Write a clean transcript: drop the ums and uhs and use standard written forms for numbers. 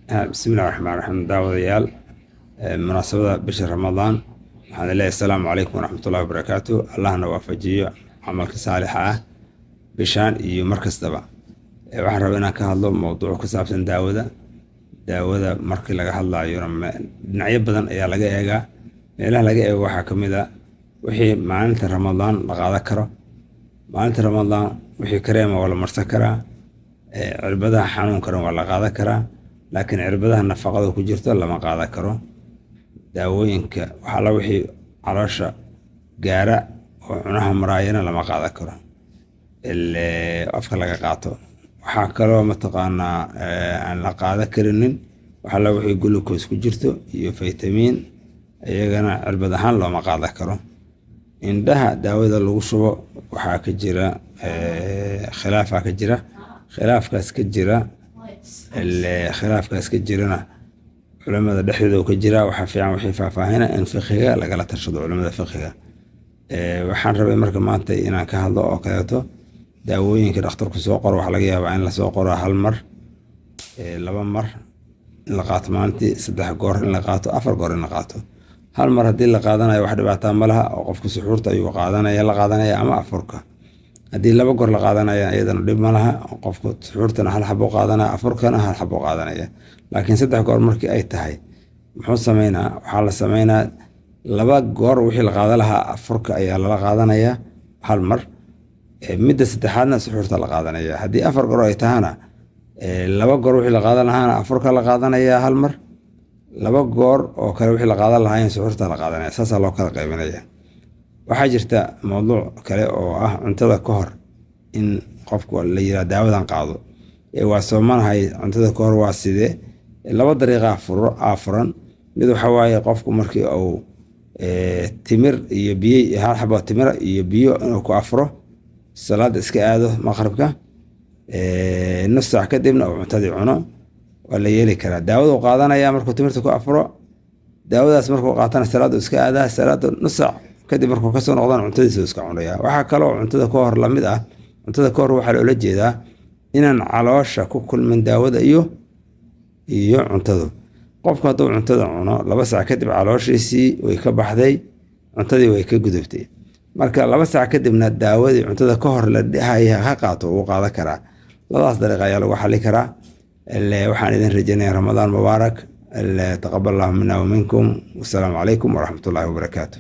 بسم الله الرحمن الرحيم داوديال مناسبة بشهر رمضان. الحمد لله السلام عليكم ورحمة الله وبركاته. الله نوافجيه عملك صالحة بشان iyo markas daba waxaan rabaa inaan ka hadlo mowduuc ku saabsan daawada markii laga hadlayo dhinacyo badan ayaa laga eegaa. meelaha laga eego waxaa ka mid ah wixii maalinta ramadaan la qaadan karo. maalinta ramadaan wixii kareema waa la marsan karaa, cirbadaha xanuunkana waa la qaadan karaa, laakiin cirbadaha nafaqada ku jirto lama qaadan karo. daawooyinka waxaa la wixii caloosha gaara oo cunaha maraayana lama qaadan karo afka laga qaato. waxaa kaloo mataqaanaa aan la qaadan karinin waxaa la wixii glucose ku jirto iyo faytamiin, iyagana cirbad ahaan looma qaadan karo. indhaha daawada lagu shubo waxaa ka jira khilaafaa ka jira. khilaafkaas ka jirana culimada dhexdooda ka jira. waxaa fiican wixii faahfaahina in fiqiga lagala tashado culimada fiqiga. waxaan rabay marka maanta inaan ka hadlo oo kaleeto daawooyinka dhakhtarku soo qoro. waxaa laga yaabaa in lasoo qoro hal mar, laba mar in la qaato maalintii, 3 goor in la qaato, 4 goor in la qaato. hal mar haddii la qaadanayo wax dhibaataa ma laha oo qofku suxuurta ayuu la qaadanaya ama afurka. haddii 2 goor la qaadanaya iyadana dhib ma laha, qofku suxuurtana hal xabo qaadanaya, afurkana hal xabo qaadanaya. laakiin 3 goor markii ay tahay muxuu sameynaa? waxaa la sameynaa 2 goor wixii la qaadan lahaa afurka ayaa lala qaadanaya hal mar, midda saddexaadna suxuurta la qaadanaya. haddii 4 goor ay tahana 2 goor wixii la qaadan lahaana afurka la qaadanaya hal mar, 2 goor oo kale wixii la qaadan lahaa in suxuurta la qaadanaya. saasaa loo kala qaybinaya. waxaa jirta mowduuc kale oo ah cuntada ka hor in qofku la yiraahdo daawadan qaado. waa soomanahay cuntada ka hor waa sidee? 2 dariiqa afuran. mid waxa waaye qofku markii uu timir iyo biyo, hal xabo timir iyo biyo inuu ku afuro, salaad iska aado maqribka, nus saac kadibna uu cuntadii cuno, waa la yeeli karaa. daawadu qaadanaya markuu timirta ku afuro, daawadaas markuu qaatana salaadu iska aadaa, salaadu nus saac kadib markuu kasoo noqdaan cuntadiisa iska cunaya. waxaa kaloo cuntada ka hor lamid ah. cuntada ka hor waxaa loola jeedaa inaan caloosha ku kulmin daawada iyo cuntadu. qofku hadduu cuntada cuno 2 saac kadib calooshiisii way ka baxday, cuntadii way ka gudubtay. marka 2 saac kadibna daawadii cuntada ka hor la dhahaya ha qaato uu qaadan karaa. 2daas dariiqa ayaa lagu xali karaa. waxaan idin rajaynayaa ramadaan mubaarak. taqabbal allahu minna wa minkum. wassalaamu calaykum waraxmatullaahi wabarakaatu.